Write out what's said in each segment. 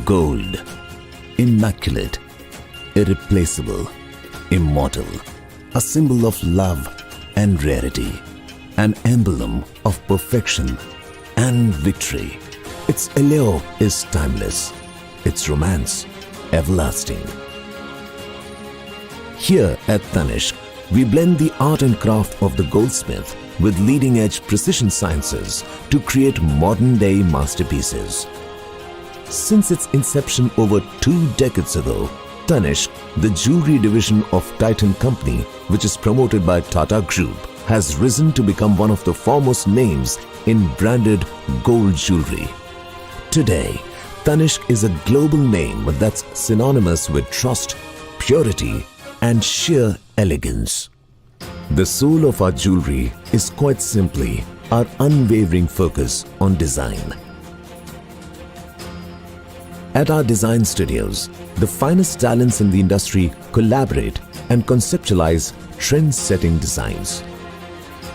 Gold. Immaculate. Irreplaceable. Immortal. A symbol of love and rarity. An emblem of perfection and victory. Its allure is timeless. Its romance everlasting. Here at Tanishq, we blend the art and craft of the goldsmith with leading-edge precision sciences to create modern-day masterpieces. Since its inception over 2 decades ago, Tanishq, the jewelry division of Titan Company, which is promoted by Tata Group, has risen to become one of the foremost names in branded gold jewelry. Today, Tanishq is a global name that's synonymous with trust, purity, and sheer elegance. The soul of our jewelry is quite simply our unwavering focus on design. At our design studios, the finest talents in the industry collaborate and conceptualize trend-setting designs.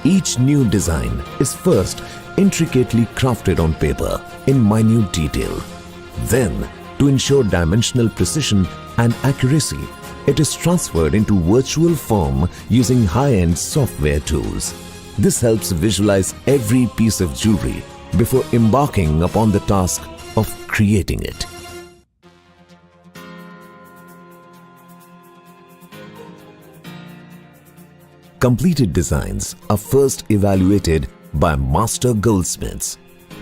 Each new design is first intricately crafted on paper in minute detail. Then, to ensure dimensional precision and accuracy, it is transferred into virtual form using high-end software tools. This helps visualize every piece of jewelry before embarking upon the task of creating it. Completed designs are first evaluated by master goldsmiths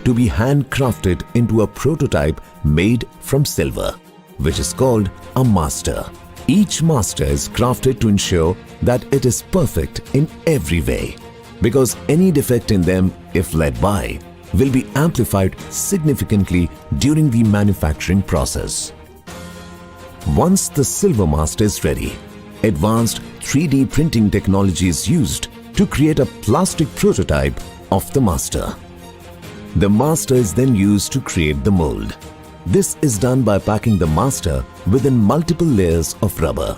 to be handcrafted into a prototype made from silver, which is called a master. Each master is crafted to ensure that it is perfect in every way, because any defect in them, if let by, will be amplified significantly during the manufacturing process. Once the silver master is ready, advanced 3D printing technology is used to create a plastic prototype of the master. The master is then used to create the mold. This is done by packing the master within multiple layers of rubber,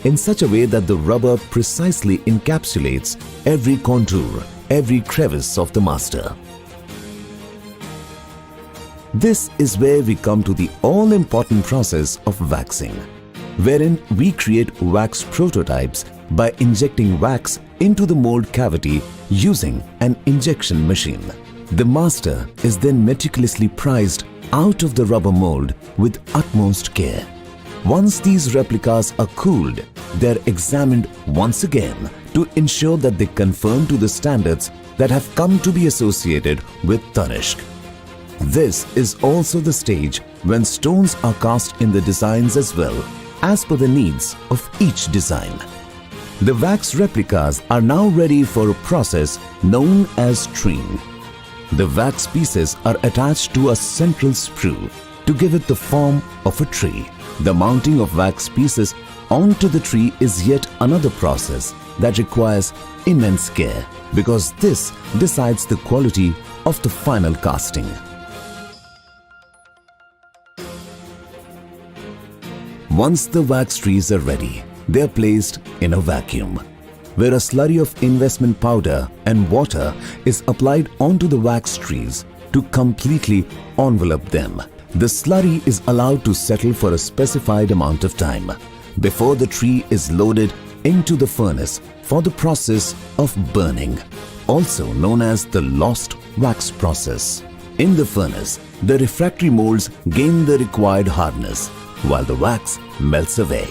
in such a way that the rubber precisely encapsulates every contour, every crevice of the master. This is where we come to the all-important process of waxing, wherein we create wax prototypes by injecting wax into the mold cavity using an injection machine. The master is then meticulously prized out of the rubber mold with utmost care. Once these replicas are cooled, they are examined once again to ensure that they conform to the standards that have come to be associated with Tanishq. This is also the stage when stones are cast in the designs as well, as per the needs of each design. The wax replicas are now ready for a process known as treeing. The wax pieces are attached to a central sprue to give it the form of a tree. The mounting of wax pieces onto the tree is yet another process that requires immense care, because this decides the quality of the final casting. Once the wax trees are ready, they are placed in a vacuum, where a slurry of investment powder and water is applied onto the wax trees to completely envelop them. The slurry is allowed to settle for a specified amount of time before the tree is loaded into the furnace for the process of burning, also known as the lost wax process. In the furnace, the refractory molds gain the required hardness, while the wax melts away,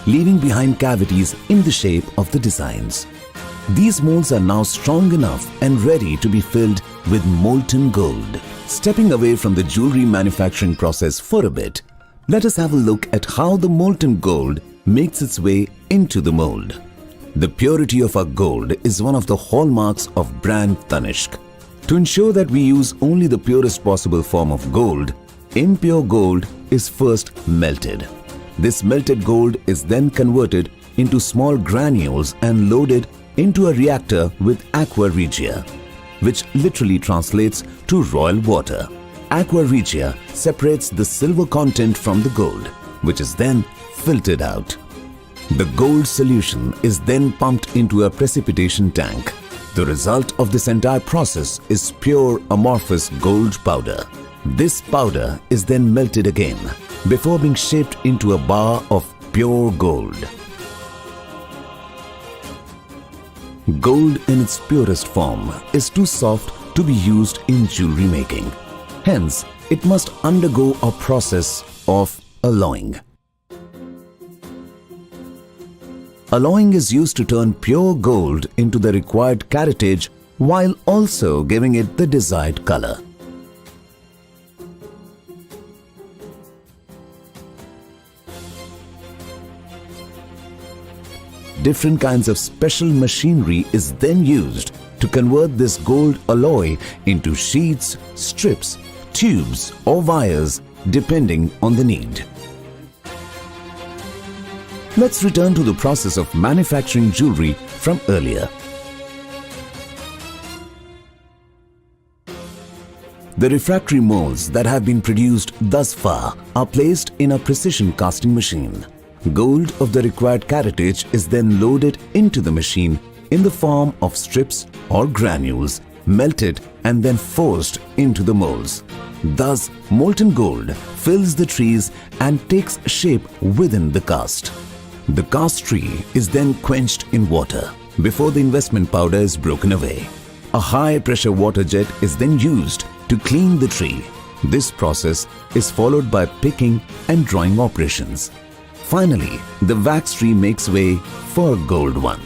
leaving behind cavities in the shape of the designs. These molds are now strong enough and ready to be filled with molten gold. Stepping away from the jewelry manufacturing process for a bit, let us have a look at how the molten gold makes its way into the mold. The purity of our gold is one of the hallmarks of brand Tanishq. To ensure that we use only the purest possible form of gold, impure gold is first melted. This melted gold is then converted into small granules and loaded into a reactor with aqua regia, which literally translates to royal water. Aqua regia separates the silver content from the gold, which is then filtered out. The gold solution is then pumped into a precipitation tank. The result of this entire process is pure amorphous gold powder. This powder is then melted again before being shaped into a bar of pure gold. Gold in its purest form is too soft to be used in jewelry making. Hence, it must undergo a process of alloying. Alloying is used to turn pure gold into the required caratage while also giving it the desired color. Different kinds of special machinery is then used to convert this gold alloy into sheets, strips, tubes or wires depending on the need. Let's return to the process of manufacturing jewelry from earlier. The refractory molds that have been produced thus far are placed in a precision casting machine. Gold of the required caratage is then loaded into the machine in the form of strips or granules, melted and then forced into the molds. Thus, molten gold fills the trees and takes shape within the cast. The cast tree is then quenched in water before the investment powder is broken away. A high-pressure water jet is then used to clean the tree. This process is followed by picking and drying operations. Finally, the wax tree makes way for a gold one.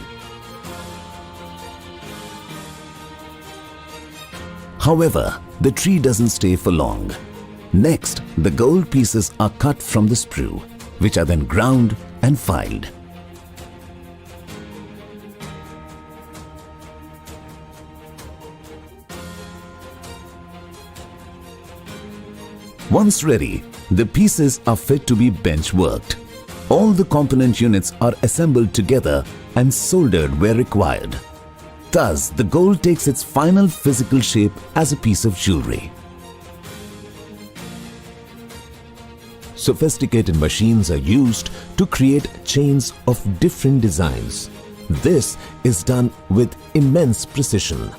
However, the tree doesn't stay for long. Next, the gold pieces are cut from the sprue, which are then ground and filed. Once ready, the pieces are fit to be bench worked. All the component units are assembled together and soldered where required. Thus, the gold takes its final physical shape as a piece of jewelry. Sophisticated machines are used to create chains of different designs. This is done with immense precision.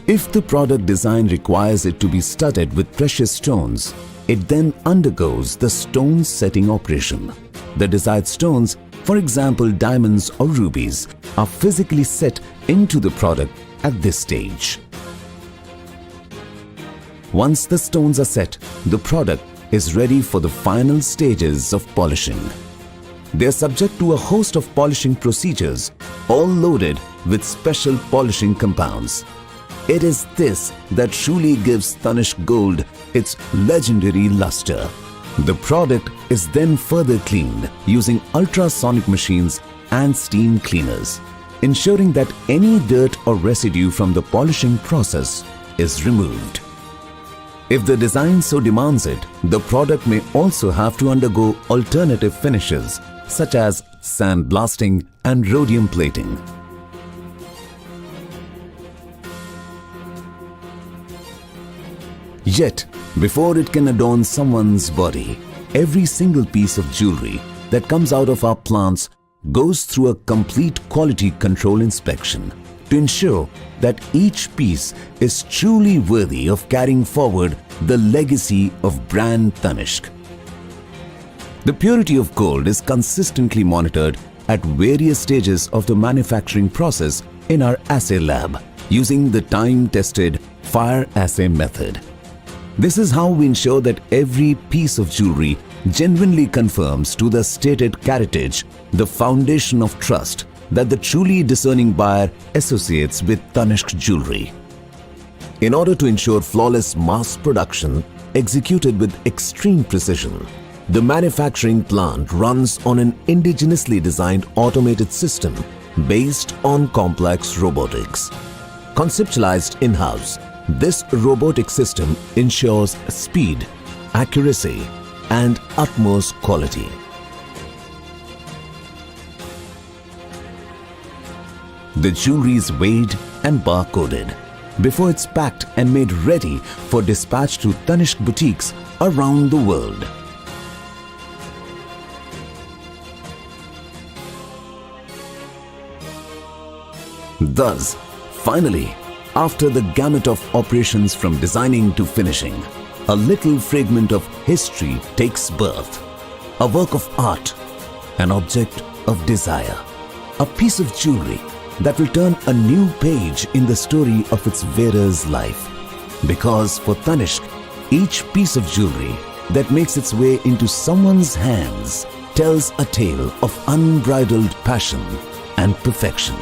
If the product design requires it to be studded with precious stones, it then undergoes the stone setting operation. The desired stones, for example diamonds or rubies, are physically set into the product at this stage. Once the stones are set, the product is ready for the final stages of polishing. They are subject to a host of polishing procedures, all loaded with special polishing compounds. It is this that truly gives Tanishq gold its legendary luster. The product is then further cleaned using ultrasonic machines and steam cleaners, ensuring that any dirt or residue from the polishing process is removed. If the design so demands it, the product may also have to undergo alternative finishes such as sandblasting and rhodium plating. Yet, before it can adorn someone's body, every single piece of jewelry that comes out of our plants goes through a complete quality control inspection to ensure that each piece is truly worthy of carrying forward the legacy of brand Tanishq. The purity of gold is consistently monitored at various stages of the manufacturing process in our assay lab using the time-tested fire assay method. This is how we ensure that every piece of jewelry genuinely confirms to the stated caratage the foundation of trust that the truly discerning buyer associates with Tanishq jewelry. In order to ensure flawless mass production executed with extreme precision, the manufacturing plant runs on an indigenously designed automated system based on complex robotics. Conceptualized in-house, this robotic system ensures speed, accuracy, and utmost quality. The jewelry is weighed and barcoded before it's packed and made ready for dispatch to Tanishq boutiques around the world. Thus, finally, After the gamut of operations from designing to finishing, a little fragment of history takes birth. A work of art, an object of desire, a piece of jewelry that will turn a new page in the story of its wearer's life. Because for Tanishq, each piece of jewelry that makes its way into someone's hands tells a tale of unbridled passion and perfection.